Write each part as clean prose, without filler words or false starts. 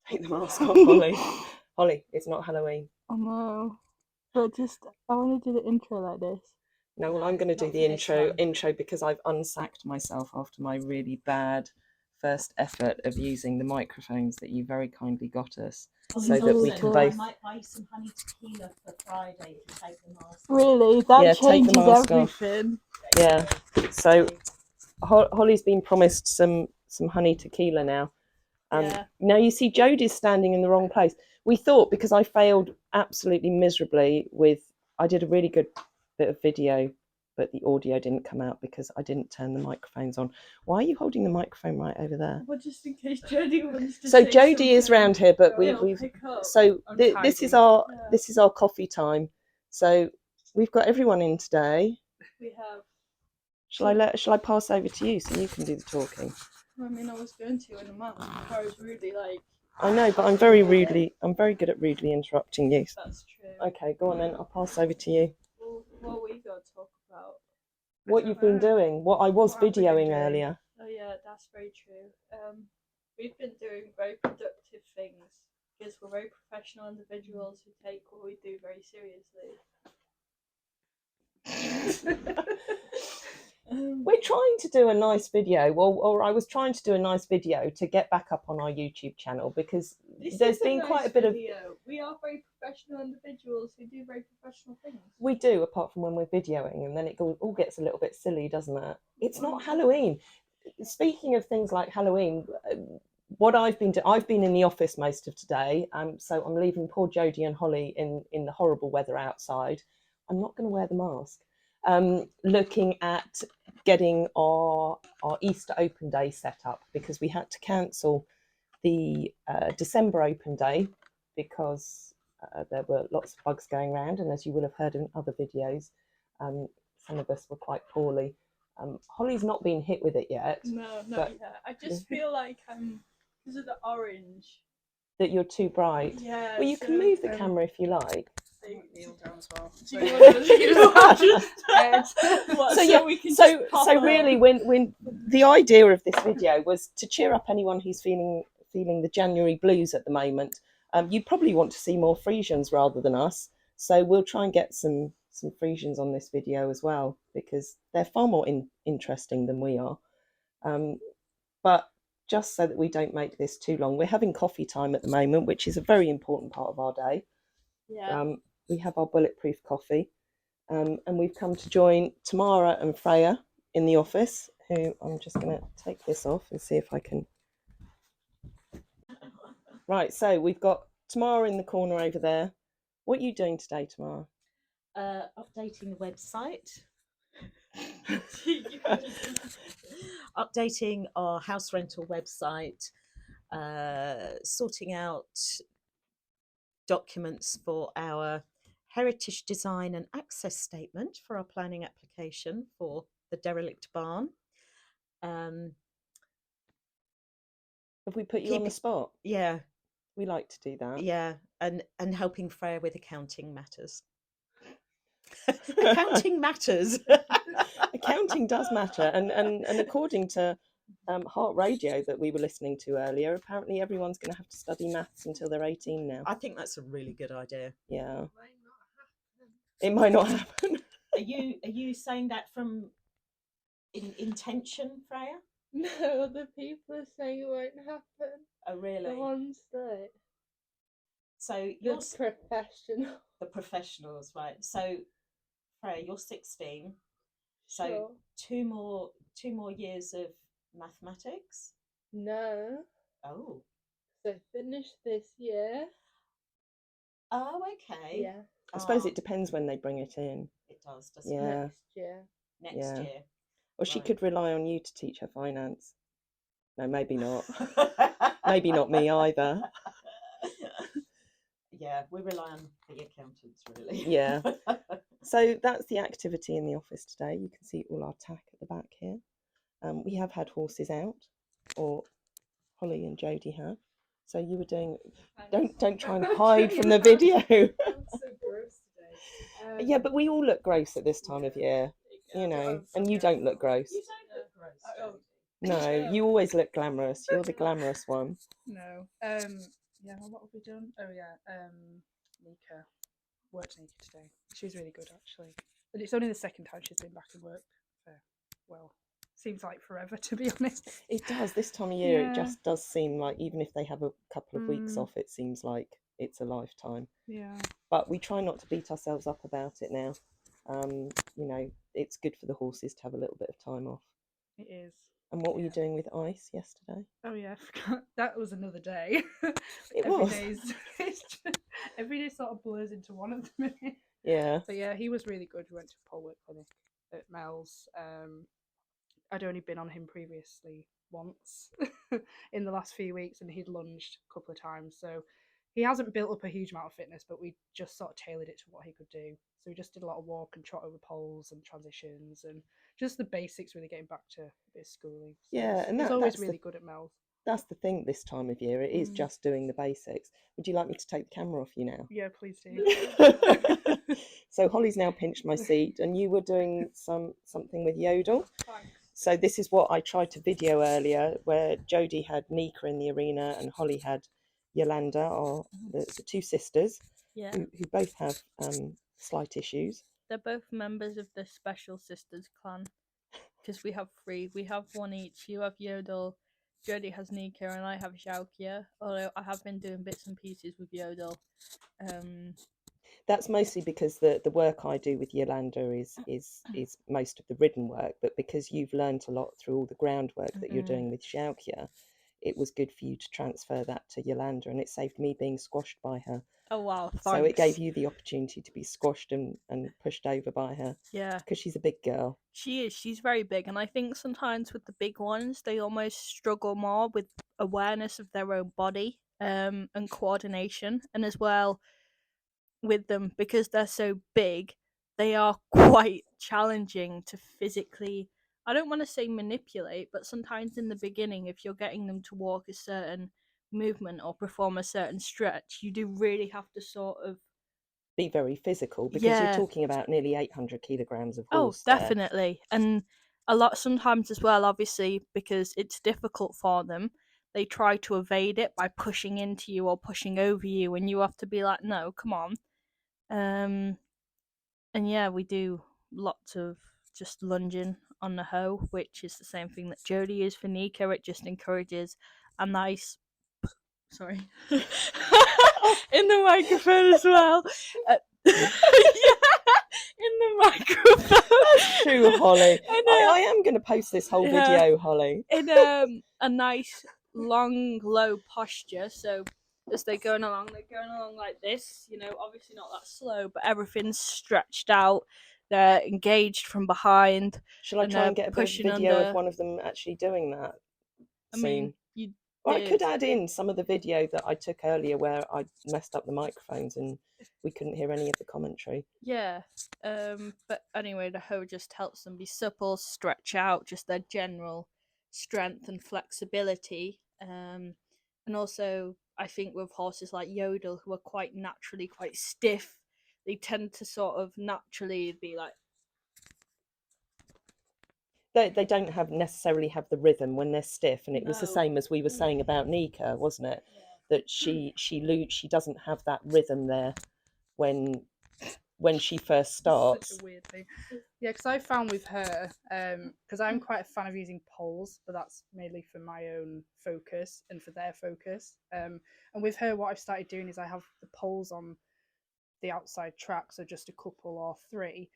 Take the mask off, Holly. Holly, it's not Halloween. I know. But I want to do the intro like this. No, well, I'm going to do the intro because I've unsacked myself after my really bad first effort of using the microphones that you very kindly got us, so that we can both. I might buy some honey tequila for Friday to take the mask. Really, that changes everything. Yeah. So Holly's been promised some honey tequila now. Now you see Jodie's standing in the wrong place. We thought, because I failed absolutely miserably I did a really good bit of video, but the audio didn't come out because I didn't turn the microphones on. Why are you holding the microphone right over there? Well, just in case Jodie wants to. So Jodie is round here, but this is our coffee time. So we've got everyone in today. We have. Shall I pass over to you so you can do the talking? I mean, I was going to in a month. I was rudely I know, but I'm very good at rudely interrupting you. That's true. Okay, go on then. I'll pass over to you. Well, what we got to talk about? What you've been doing? What I was videoing earlier. Oh yeah, that's very true. We've been doing very productive things because we're very professional individuals who take what we do very seriously. We're trying to do a nice video, or I was trying to do a nice video to get back up on our YouTube channel because there's been quite a bit of. We are very professional individuals who do very professional things. We do, apart from when we're videoing, and then it all gets a little bit silly, doesn't it? It's not Halloween. Speaking of things like Halloween, what I've been in the office most of today, so I'm leaving poor Jodie and Holly in the horrible weather outside. I'm not going to wear the mask. Looking at getting our Easter open day set up because we had to cancel the December open day because there were lots of bugs going around, and as you will have heard in other videos, some of us were quite poorly. Holly's not been hit with it yet. No, not yet. I just feel like because of the orange. That you're too bright. Yeah. Well, you can move the camera if you like. Kneel down as well. So really, when the idea of this video was to cheer up anyone who's feeling the January blues at the moment. You probably want to see more Friesians rather than us, so we'll try and get some Friesians on this video as well because they're far more interesting than we are. But just so that we don't make this too long, we're having coffee time at the moment, which is a very important part of our day. Yeah. We have our bulletproof coffee, and we've come to join Tamara and Freya in the office, who I'm just going to take this off and see if I can. Right, so we've got Tamara in the corner over there. What are you doing today, Tamara? Updating the website. Updating our house rental website, sorting out documents for our heritage design and access statement for our planning application for the derelict barn. Have we put you on the spot? Yeah. We like to do that. Yeah, and helping Freya with accounting matters. Accounting matters. Accounting does matter, and according to Heart Radio that we were listening to earlier, apparently everyone's going to have to study maths until they're 18 now. I think that's a really good idea. Yeah. It might not happen. Are you saying that from intention, Freya? No, other people are saying it won't happen. Oh, really? The ones that. So you're the professionals, right? So, Freya, you're 16. So sure. two more years of mathematics? No. Oh. So finish this year. Oh, okay. Yeah. I suppose it depends when they bring it in. It does, doesn't it? Next year. Next year. Or she could rely on you to teach her finance. No, maybe not. Maybe not me either. Yeah, we rely on the accountants, really. Yeah. So that's the activity in the office today. You can see all our tack at the back here. We have had horses out, or Holly and Jodie have. So you were doing. Don't try and hide from the video. I'm so gross today. Yeah, but we all look gross at this time of year, you know. And you don't look gross. You don't look gross. No, you always look glamorous. You're the glamorous one. No. Yeah, well, what have we done? Oh yeah, Nika worked Nika today. She was really good actually, but it's only the second time she's been back in work for, well, seems like forever to be honest. It does. This time of year, it Yeah. just does seem like even if they have a couple of weeks off, it seems like it's a lifetime. Yeah. But we try not to beat ourselves up about it now. You know, it's good for the horses to have a little bit of time off. It is. And what were you doing with Ice yesterday? Oh yeah, I forgot. That was another day. It every was. day's every day sort of blurs into one at the minute. Yeah. But yeah, he was really good. We went to a pole work clinic at Mel's. I'd only been on him previously once in the last few weeks, and he'd lunged a couple of times. So he hasn't built up a huge amount of fitness, but we just sort of tailored it to what he could do. So we just did a lot of walk and trot over poles and transitions and just the basics, really getting back to a bit of schooling. So Yeah, and he's always that's really good at Mel's. That's the thing this time of year. It is just doing the basics. Would you like me to take the camera off you now? Yeah, please do. So Holly's now pinched my seat, and you were doing something with Yodel. So this is what I tried to video earlier, where Jodie had Nika in the arena and Holly had Yolanda, or the two sisters, Yeah. who both have slight issues. They're both members of the Special Sisters clan. Because we have three. We have one each. You have Yodel, Jodie has Nika, and I have Xiaokia. Although I have been doing bits and pieces with Yodel. That's mostly because the work I do with Yolanda is most of the ridden work, but because you've learned a lot through all the groundwork that you're doing with Xiaokia, it was good for you to transfer that to Yolanda, and it saved me being squashed by her. Oh wow, thanks. So it gave you the opportunity to be squashed and pushed over by her. Yeah. Because she's a big girl. She is. She's very big, and I think sometimes with the big ones, they almost struggle more with awareness of their own body, and coordination, and as well with them because they're so big, they are quite challenging to physically. I don't want to say manipulate, but sometimes in the beginning, if you're getting them to walk a certain movement or perform a certain stretch, you do really have to sort of be very physical, because you're talking about nearly 800 kilograms of horse. Oh, definitely. And a lot sometimes as well, obviously, because it's difficult for them, they try to evade it by pushing into you or pushing over you, and you have to be like, no, come on. And yeah, we do lots of just lunging on the hoe, which is the same thing that Jodie is for Nika. It just encourages a nice sorry in the microphone as well. Yeah, in the microphone. That's true, Holly. I am going to post this whole video, Holly. In a nice long low posture, so as they're going along like this, you know, obviously not that slow, but everything's stretched out, they're engaged from behind. Shall I try and get a bit of video of one of them actually doing that I mean, you or I could add in some of the video that I took earlier where I messed up the microphones and we couldn't hear any of the commentary. Yeah, but anyway, the hoe just helps them be supple, stretch out, just their general strength and flexibility. And also, I think with horses like Yodel, who are quite naturally quite stiff, they tend to sort of naturally be like. They don't necessarily have the rhythm when they're stiff, and it was the same as we were saying about Nika, wasn't it? Yeah. That she doesn't have that rhythm there when she first starts. Such a weird thing. Yeah, because I found with her, because I'm quite a fan of using poles, but that's mainly for my own focus and for their focus. And with her, what I've started doing is I have the poles on the outside track, so just a couple or three,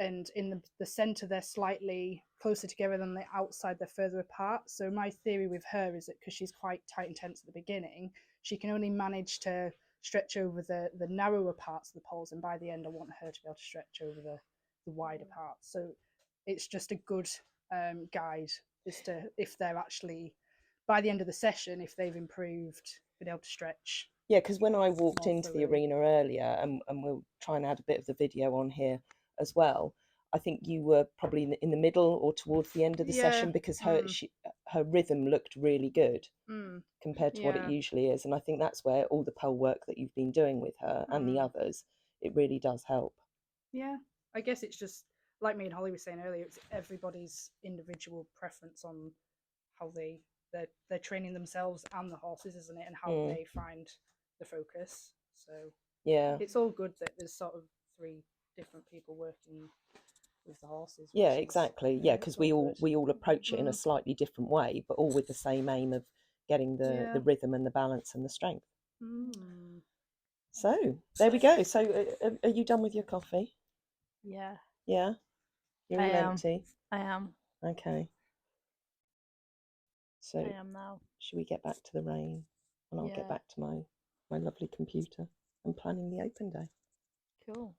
and in the centre they're slightly closer together than the outside, they're further apart. So my theory with her is that because she's quite tight and tense at the beginning, she can only manage to stretch over the narrower parts of the poles, and by the end I want her to be able to stretch over the wider parts. So it's just a good guide as to if they're actually, by the end of the session, if they've improved, been able to stretch. Yeah, because when I walked into the arena earlier, and we'll try and add a bit of the video on here as well, I think you were probably in the middle or towards the end of the session, because her rhythm looked really good compared to what it usually is. And I think that's where all the pole work that you've been doing with her and the others, it really does help. Yeah, I guess it's just, like me and Holly were saying earlier, it's everybody's individual preference on how they they're training themselves and the horses, isn't it, and how Mm. they find the focus. So Yeah. it's all good that there's sort of 3 different people working with the horses. Yeah, which is, exactly. you Yeah, know, because it's we all good. we all approach it in a Mm. slightly different way, but all with the same aim of getting the Yeah. rhythm and the balance and the strength. Mm. So there we go. So are you done with your coffee? Yeah, Yeah, you're I all am. empty. I am. Okay. So I am now. should we get back to the rain, and I'll get Yeah. back to my lovely computer and planning the open day. Cool.